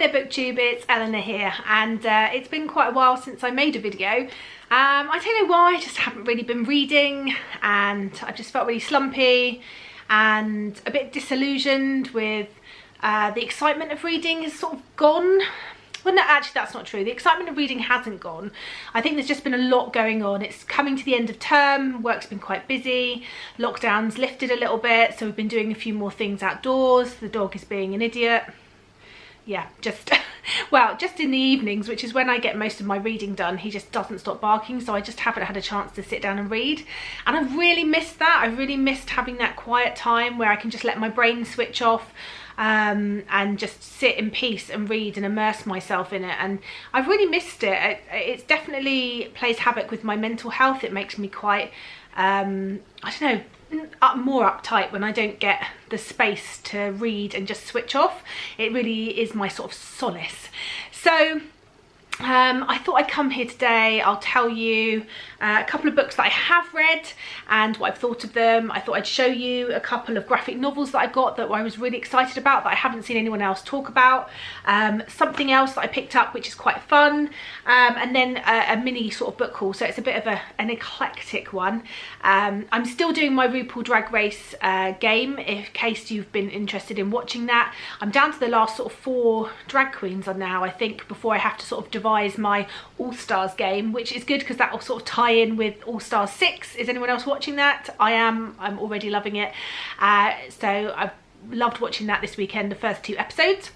there BookTube, it's Eleanor here, and it's been quite a while since I made a video. I don't know why, I just haven't really been reading, and I've just felt really slumpy and a bit disillusioned with the excitement of reading has sort of gone. Well, no, actually that's not true. The excitement of reading hasn't gone. I think there's just been a lot going on. It's coming to the end of term, work's been quite busy, lockdown's lifted a little bit, so we've been doing a few more things outdoors. The dog is being an idiot. Yeah, just, well, just in the evenings, which is when I get most of my reading done, he just doesn't stop barking, so I just haven't had a chance to sit down and read. And I've really missed that. I really missed having that quiet time where I can just let my brain switch off and just sit in peace and read and immerse myself in it. And I've really missed it. It definitely plays havoc with my mental health. It makes me quite, I don't know, more uptight when I don't get the space to read and just switch off. It really is my sort of solace. So I thought I'd come here today. I'll tell you a couple of books that I have read and what I've thought of them. I thought I'd show you a couple of graphic novels that I got that I was really excited about that I haven't seen anyone else talk about. Something else that I picked up which is quite fun, and then a mini sort of book haul, so it's a bit of an eclectic one. I'm still doing my RuPaul Drag Race game in case you've been interested in watching that. I'm down to the last sort of 4 drag queens on now, I think, before I have to sort of devise my All-Stars game, which is good because that will sort of tie in with All-Stars 6. Is anyone else watching that? I'm already loving it. So I've loved watching that this weekend, the first 2 episodes.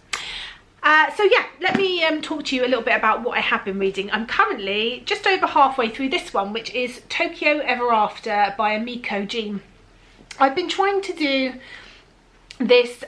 So yeah, let me talk to you a little bit about what I have been reading. I'm currently just over halfway through this one, which is Tokyo Ever After by Emiko Jean. I've been trying to do this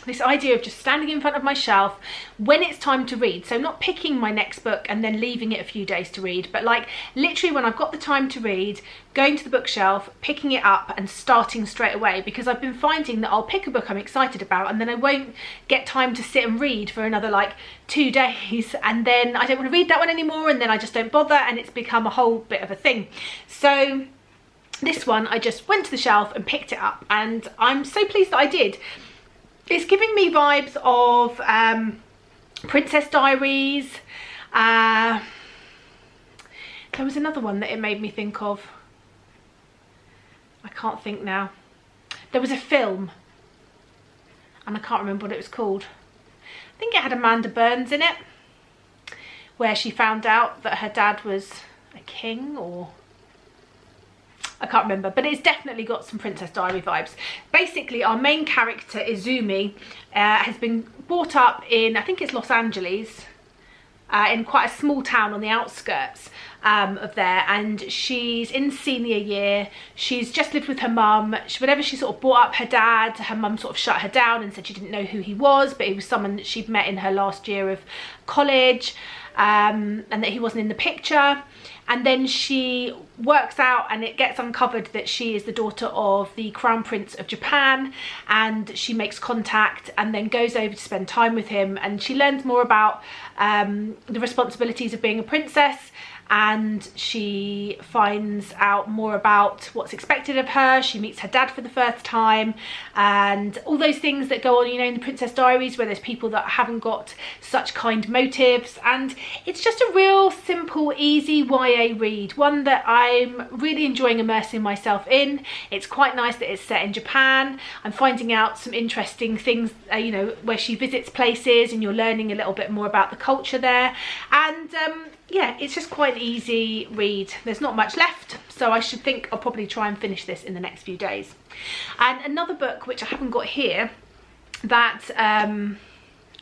this idea of just standing in front of my shelf when it's time to read. So not picking my next book and then leaving it a few days to read, but like literally when I've got the time to read, going to the bookshelf, picking it up and starting straight away, because I've been finding that I'll pick a book I'm excited about and then I won't get time to sit and read for another like 2 days, and then I don't want to read that one anymore, and then I just don't bother, and it's become a whole bit of a thing. So this one, I just went to the shelf and picked it up, and I'm so pleased that I did. It's giving me vibes of Princess Diaries. There was another one that it made me think of. I can't think now. There was a film and I can't remember what it was called. I think it had Amanda Burns in it, where she found out that her dad was a king, or I can't remember, but it's definitely got some Princess Diary vibes. Basically, our main character, Izumi, has been brought up in, I think it's Los Angeles, in quite a small town on the outskirts of there, and she's in senior year. She's just lived with her mum. Whenever she sort of brought up her dad, her mum sort of shut her down and said she didn't know who he was, but he was someone that she'd met in her last year of college, and that he wasn't in the picture. And then she works out, and it gets uncovered that she is the daughter of the Crown Prince of Japan, and she makes contact and then goes over to spend time with him, and she learns more about the responsibilities of being a princess, and she finds out more about what's expected of her. She meets her dad for the first time, and all those things that go on, you know, in the Princess Diaries, where there's people that haven't got such kind motives. And it's just a real simple, easy YA read, one that I'm really enjoying immersing myself in. It's quite nice that it's set in Japan. I'm finding out some interesting things, you know, where she visits places and you're learning a little bit more about the culture there. And yeah, it's just quite an easy read. There's not much left, so I should think I'll probably try and finish this in the next few days. And another book which I haven't got here, that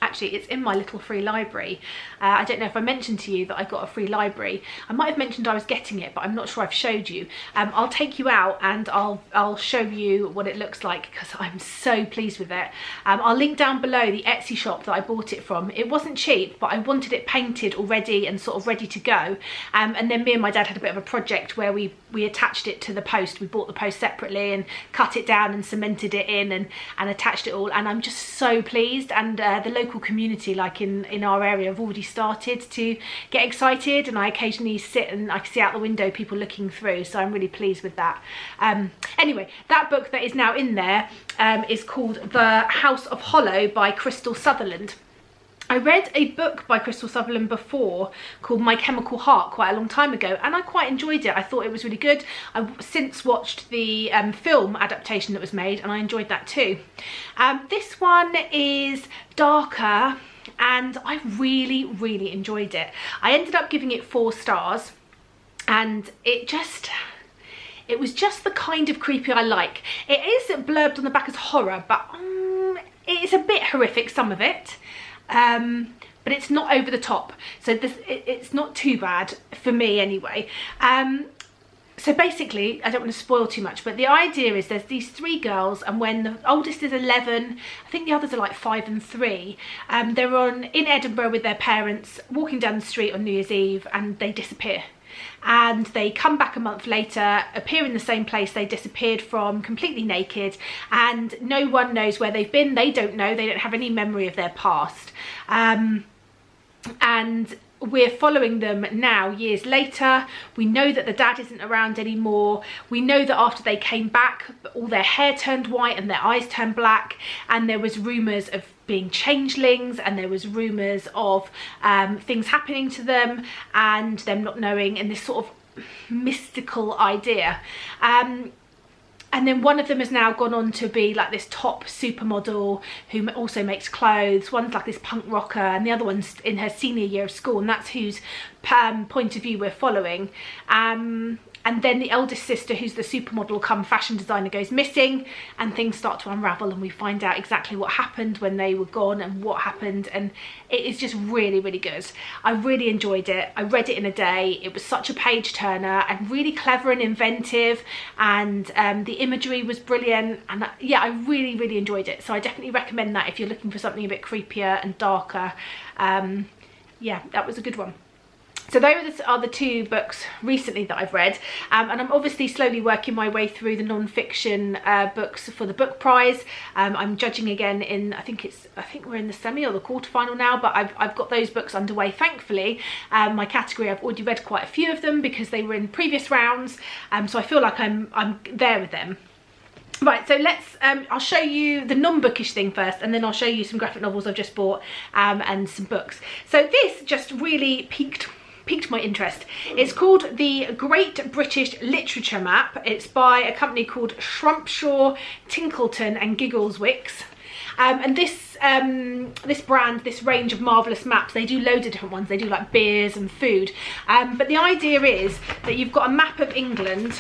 actually it's in my little free library. I don't know if I mentioned to you that I got a free library. I might have mentioned I was getting it, but I'm not sure I've showed you. I'll take you out and I'll show you what it looks like, because I'm so pleased with it. I'll link down below the Etsy shop that I bought it from. It wasn't cheap, but I wanted it painted already and sort of ready to go. And then me and my dad had a bit of a project where we attached it to the post. We bought the post separately and cut it down and cemented it in and attached it all. And I'm just so pleased. And the local community, like in our area, have already started to get excited, and I occasionally sit and I can see out the window people looking through, so I'm really pleased with that. Anyway, that book that is now in there is called The House of Hollow by Crystal Sutherland. I read a book by Crystal Sutherland before called My Chemical Heart quite a long time ago, and I quite enjoyed it. I thought it was really good. I've since watched the film adaptation that was made, and I enjoyed that too. This one is darker, and I really enjoyed it. I ended up giving it 4 stars, and it was just the kind of creepy I like. It is blurbed on the back as horror, but it's a bit horrific, some of it. But it's not over the top, so it's not too bad for me anyway. So basically, I don't want to spoil too much, but the idea is there's these 3 girls, and when the oldest is 11, I think the others are like 5 and 3, they're in Edinburgh with their parents, walking down the street on New Year's Eve, and they disappear. And they come back a month later, appear in the same place they disappeared from, completely naked, and no one knows where they've been. They don't know, they don't have any memory of their past. And we're following them now, years later. We know that the dad isn't around anymore. We know that after they came back, all their hair turned white and their eyes turned black, and there was rumours of being changelings, and there was rumours of things happening to them and them not knowing, and this sort of mystical idea. And then one of them has now gone on to be like this top supermodel who also makes clothes. One's like this punk rocker, and the other one's in her senior year of school, and that's whose point of view we're following. And then the eldest sister, who's the supermodel come fashion designer, goes missing, and things start to unravel, and we find out exactly what happened when they were gone and what happened, and it is just really good. I really enjoyed it. I read it in a day. It was such a page turner and really clever and inventive, and the imagery was brilliant, and yeah, I really enjoyed it. So I definitely recommend that if you're looking for something a bit creepier and darker. Yeah, that was a good one. So those are the 2 books recently that I've read, and I'm obviously slowly working my way through the non-fiction books for the book prize. I'm judging again in, I think we're in the semi or the quarterfinal now, but I've got those books underway, thankfully. My category, I've already read quite a few of them because they were in previous rounds, so I feel like I'm there with them. Right, so I'll show you the non-bookish thing first, and then I'll show you some graphic novels I've just bought, and some books. So this just really piqued my interest. It's called the Great British Literature Map. It's by a company called Shrumpshaw, Tinkleton and Giggleswicks. And this brand, this range of marvellous maps, they do loads of different ones. They do like beers and food. But the idea is that you've got a map of England,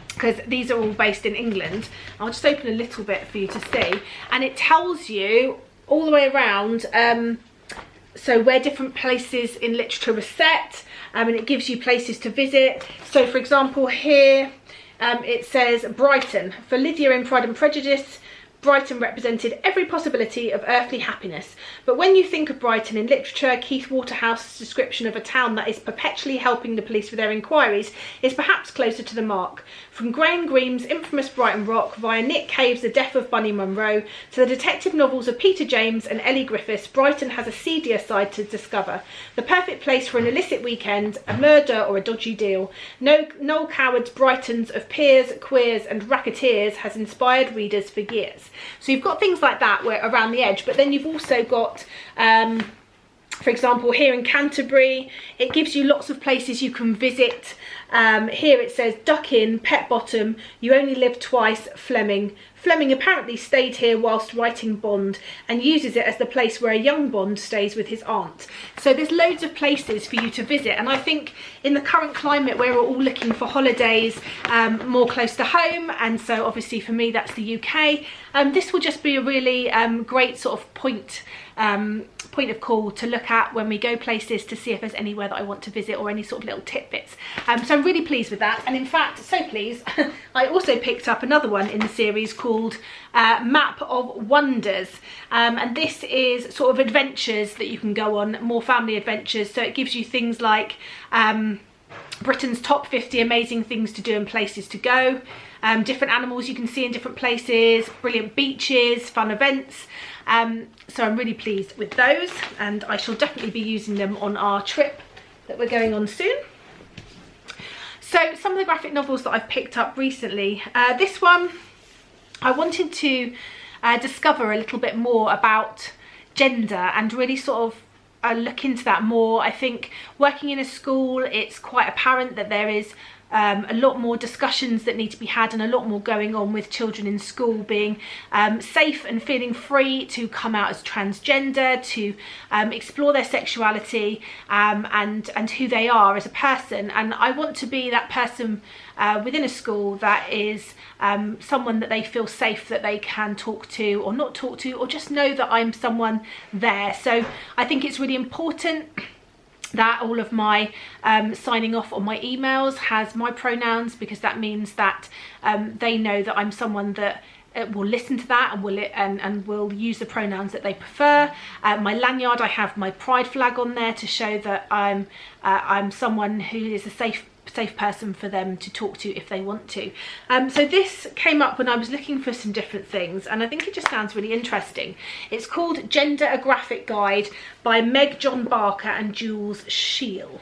because these are all based in England. I'll just open a little bit for you to see. And it tells you all the way around so where different places in literature were set, and it gives you places to visit. So for example here it says Brighton. For Lydia in Pride and Prejudice, Brighton represented every possibility of earthly happiness. But when you think of Brighton in literature, Keith Waterhouse's description of a town that is perpetually helping the police with their inquiries is perhaps closer to the mark. From Graham Greame's infamous Brighton Rock, via Nick Cave's The Death of Bunny Munro, to the detective novels of Peter James and Ellie Griffiths, Brighton has a seedier side to discover. The perfect place for an illicit weekend, a murder or a dodgy deal. Noel Coward's Brightons of peers, queers and racketeers has inspired readers for years. So you've got things like that where around the edge, but then you've also got for example here in Canterbury, it gives you lots of places you can visit. Here it says Duck Inn, Pet Bottom, You Only Live Twice, Fleming. Fleming apparently stayed here whilst writing Bond and uses it as the place where a young Bond stays with his aunt. So there's loads of places for you to visit, and I think in the current climate where we're all looking for holidays more close to home, and so obviously for me that's the UK, this will just be a really great sort of point of call to look at when we go places, to see if there's anywhere that I want to visit or any sort of little tidbits. So I'm really pleased with that, and in fact, so pleased, I also picked up another one in the series called Map of Wonders, and this is sort of adventures that you can go on, more family adventures. So it gives you things like Britain's top 50 amazing things to do and places to go, different animals you can see in different places, brilliant beaches, fun events. So I'm really pleased with those, and I shall definitely be using them on our trip that we're going on soon. So some of the graphic novels that I've picked up recently, this one I wanted to discover a little bit more about gender and really sort of look into that more. I think working in a school, it's quite apparent that there is a lot more discussions that need to be had and a lot more going on with children in school being safe and feeling free to come out as transgender, to explore their sexuality and who they are as a person. And I want to be that person within a school that is someone that they feel safe that they can talk to or not talk to, or just know that I'm someone there. So I think it's really important that all of my signing off on my emails has my pronouns, because that means that they know that I'm someone that will listen to that and will use the pronouns that they prefer. My lanyard, I have my pride flag on there to show that I'm someone who is a safe person for them to talk to if they want to. So this came up when I was looking for some different things, and I think it just sounds really interesting. It's called Gender: A Graphic Guide by Meg John Barker and Jules Scheel.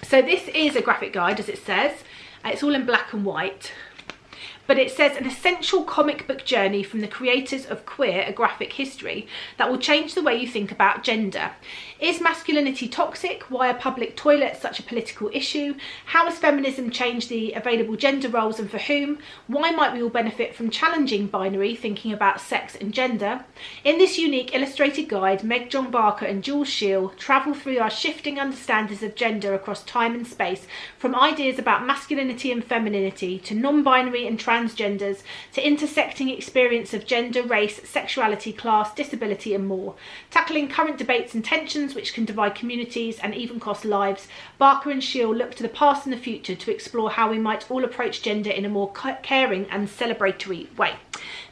So this is a graphic guide, as it says. It's all in black and white. But it says an essential comic book journey from the creators of Queer: A Graphic History that will change the way you think about gender. Is masculinity toxic? Why are public toilets such a political issue? How has feminism changed the available gender roles and for whom? Why might we all benefit from challenging binary thinking about sex and gender? In this unique illustrated guide, Meg John Barker and Jules Scheel travel through our shifting understandings of gender across time and space, from ideas about masculinity and femininity to non-binary and transgenders, to intersecting experience of gender, race, sexuality, class, disability and more. Tackling current debates and tensions which can divide communities and even cost lives, Barker and Scheel look to the past and the future to explore how we might all approach gender in a more caring and celebratory way.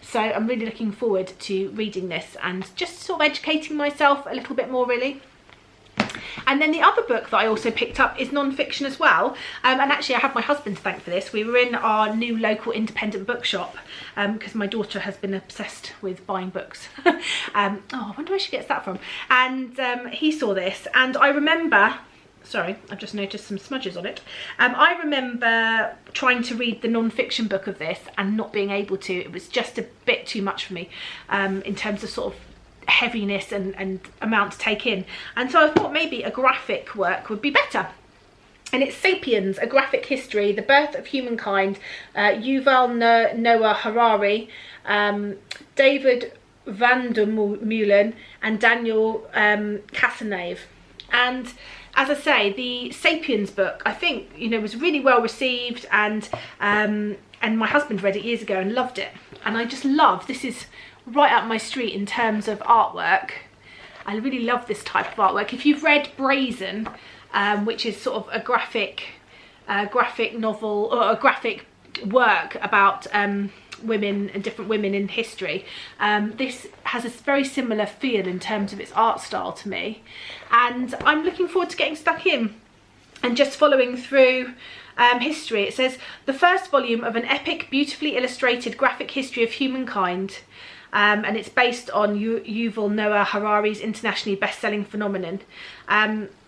So I'm really looking forward to reading this and just sort of educating myself a little bit more, really. And then the other book that I also picked up is non-fiction as well, and actually I have my husband to thank for this. We were in our new local independent bookshop because my daughter has been obsessed with buying books. Oh, I wonder where she gets that from. And he saw this, and I remember, sorry, I've just noticed some smudges on it. I remember trying to read the non-fiction book of this and not being able to. It was just a bit too much for me in terms of sort of heaviness and amount to take in, and so I thought maybe a graphic work would be better. And it's Sapiens: A Graphic History, The Birth of Humankind, Yuval Noah Harari, David van der Meulen and Daniel Casanave. And as I say, the Sapiens book, I think, you know, was really well received, and my husband read it years ago and loved it. And I just love, this is right up my street in terms of artwork. I really love this type of artwork. If you've read Brazen, which is sort of a graphic novel or a graphic work about women and different women in history, this has a very similar feel in terms of its art style to me, and I'm looking forward to getting stuck in and just following through history. It says the first volume of an epic, beautifully illustrated graphic history of humankind. And it's based on Yuval Noah Harari's internationally best-selling phenomenon.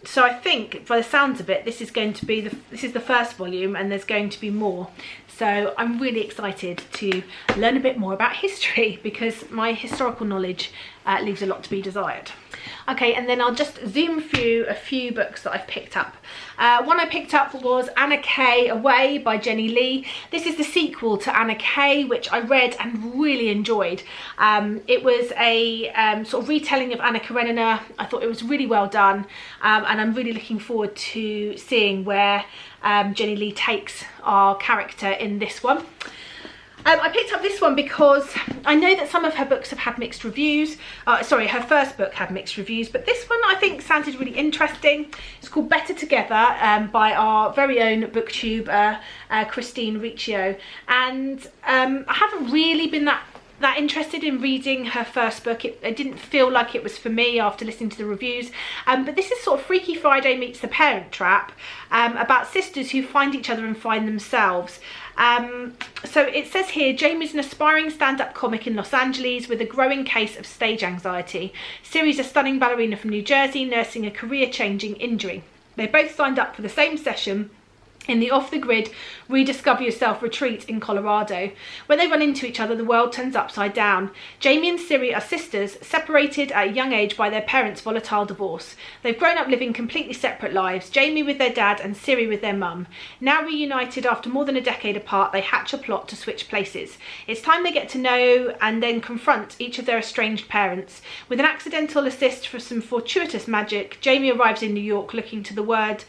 So I think, by the sounds of it, this is going to be the first volume, and there's going to be more. So I'm really excited to learn a bit more about history, because my historical knowledge leaves a lot to be desired. Okay, and then I'll just zoom through a few books that I've picked up. One I picked up was Anna K Away by Jenny Lee. This is the sequel to Anna K, which I read and really enjoyed. It was a sort of retelling of Anna Karenina. I thought it was really well done, and I'm really looking forward to seeing where Jenny Lee takes our character in this one. I picked up this one because I know that some of her books have had mixed reviews. Sorry, her first book had mixed reviews, but this one I think sounded really interesting. It's called Better Together by our very own booktuber, Christine Riccio. And I haven't really been that interested in reading her first book. It didn't feel like it was for me after listening to the reviews, but this is sort of Freaky Friday meets The Parent Trap, about sisters who find each other and find themselves. So it says here, Jamie's an aspiring stand-up comic in Los Angeles with a growing case of stage anxiety. Siri's a stunning ballerina from New Jersey nursing a career-changing injury. They both signed up for the same session in the off-the-grid Rediscover Yourself retreat in Colorado. When they run into each other, the world turns upside down. Jamie and Ciri are sisters, separated at a young age by their parents' volatile divorce. They've grown up living completely separate lives, Jamie with their dad and Ciri with their mum. Now reunited after more than a decade apart, they hatch a plot to switch places. It's time they get to know and then confront each of their estranged parents. With an accidental assist for some fortuitous magic, Jamie arrives in New York looking to the world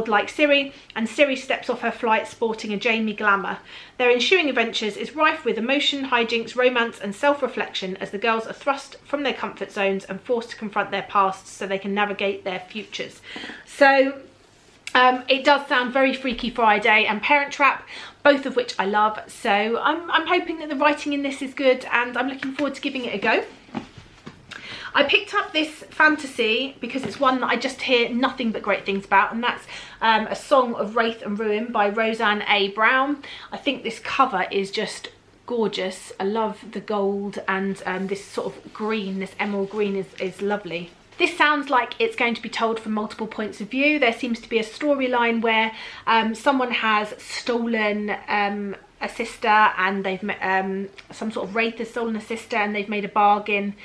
like Ciri, and Ciri steps off her flight sporting a Jamie glamour. Their ensuing adventures is rife with emotion, hijinks, romance and self-reflection as the girls are thrust from their comfort zones and forced to confront their pasts so they can navigate their futures. So it does sound very Freaky Friday and Parent Trap, both of which I love. So I'm hoping that the writing in this is good, and I'm looking forward to giving it a go. I picked up this fantasy because it's one that I just hear nothing but great things about, and that's A Song of Wraith and Ruin by Roseanne A. Brown. I think this cover is just gorgeous. I love the gold, and this sort of green, this emerald green is lovely. This sounds like it's going to be told from multiple points of view. There seems to be a storyline where someone has stolen a sister, and they've some sort of wraith has stolen a sister, and they've made a bargain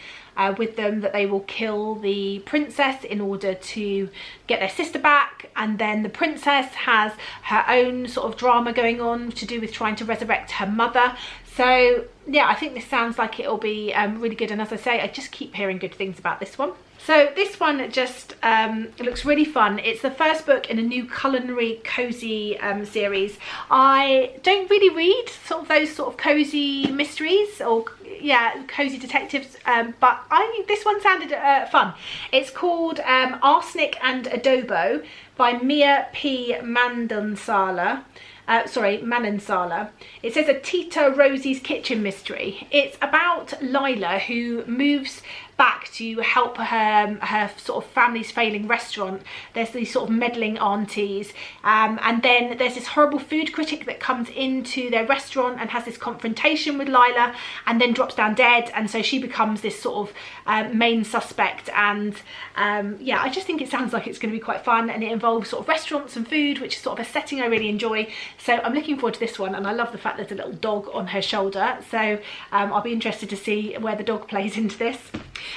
with them that they will kill the princess in order to get their sister back. And then the princess has her own sort of drama going on to do with trying to resurrect her mother. So yeah, I think this sounds like it'll be really good, and as I say, I just keep hearing good things about this one. So this one just looks really fun. It's the first book in a new culinary cozy series. I don't really read sort of those sort of cozy mysteries or cozy detectives, but this one sounded fun. It's called Arsenic and Adobo by Mia P. Manansala. It says a Tita Rosie's Kitchen mystery. It's about Lila, who moves back to help her sort of family's failing restaurant. There's these sort of meddling aunties, and then there's this horrible food critic that comes into their restaurant and has this confrontation with Lila and then drops down dead, and so she becomes this sort of main suspect. And yeah, I just think it sounds like it's going to be quite fun, and it involves sort of restaurants and food, which is sort of a setting I really enjoy. So I'm looking forward to this one, and I love the fact there's a little dog on her shoulder, so I'll be interested to see where the dog plays into this.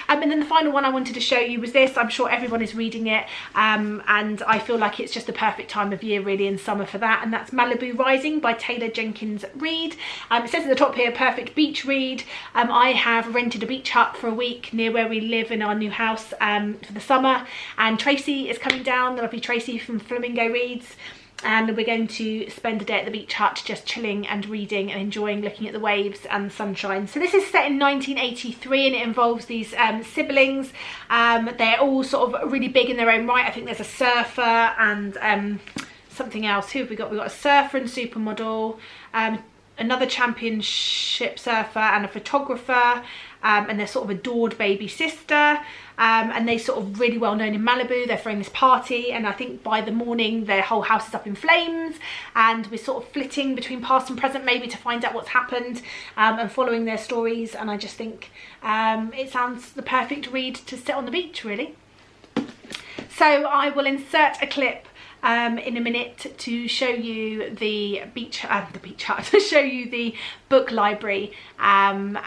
And then the final one I wanted to show you was this. I'm sure everyone is reading it, and I feel like it's just the perfect time of year really in summer for that, and that's Malibu Rising by Taylor Jenkins Reid. It says at the top here, perfect beach read. I have rented a beach hut for a week near where we live in our new house for the summer, and Tracy is coming down, the lovely Tracy from Flamingo Reads, and we're going to spend a day at the beach hut just chilling and reading and enjoying looking at the waves and the sunshine. So this is set in 1983, and it involves these siblings. They're all sort of really big in their own right. I think there's a surfer and something else. Who have we got? We've got a surfer and supermodel, another championship surfer and a photographer, and they're sort of adored baby sister, and they sort of really well known in Malibu. They're throwing this party, and I think by the morning their whole house is up in flames, and we're sort of flitting between past and present maybe to find out what's happened, and following their stories. And I just think it sounds the perfect read to sit on the beach really. So I will insert a clip in a minute to show you the beach hut, to show you the book library, and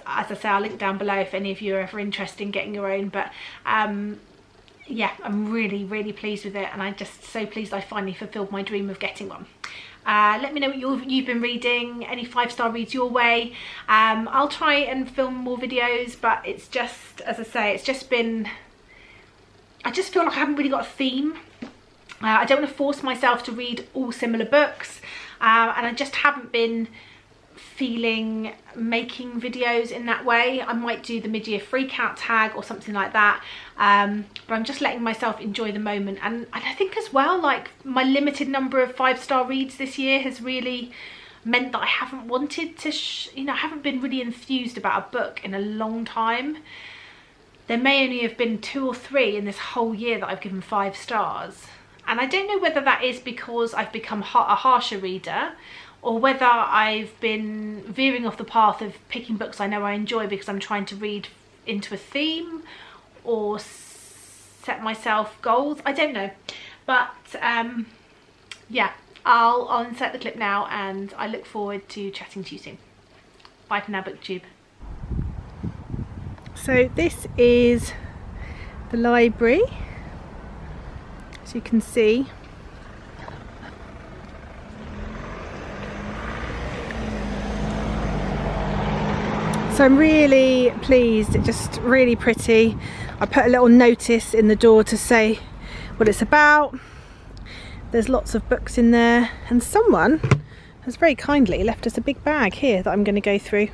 as I say, I'll link down below if any of you are ever interested in getting your own. But yeah, I'm really pleased with it, and I'm just so pleased I finally fulfilled my dream of getting one. Let me know what you've been reading, any 5-star reads your way. I'll try and film more videos, but it's just, as I say, it's just been, I just feel like I haven't really got a theme. I don't want to force myself to read all similar books, and I just haven't been feeling making videos in that way. I might do the mid-year freak out tag or something like that, but I'm just letting myself enjoy the moment. And I think as well, like, my limited number of 5-star reads this year has really meant that I haven't wanted to, I haven't been really enthused about a book in a long time. There may only have been 2 or 3 in this whole year that I've given 5 stars. And I don't know whether that is because I've become a harsher reader, or whether I've been veering off the path of picking books I know I enjoy because I'm trying to read into a theme or set myself goals. I don't know. But yeah, I'll insert the clip now, and I look forward to chatting to you soon. Bye for now, BookTube. So this is the library, as you can see. So I'm really pleased, it's just really pretty. I put a little notice in the door to say what it's about. There's lots of books in there, and someone has very kindly left us a big bag here that I'm going to go through.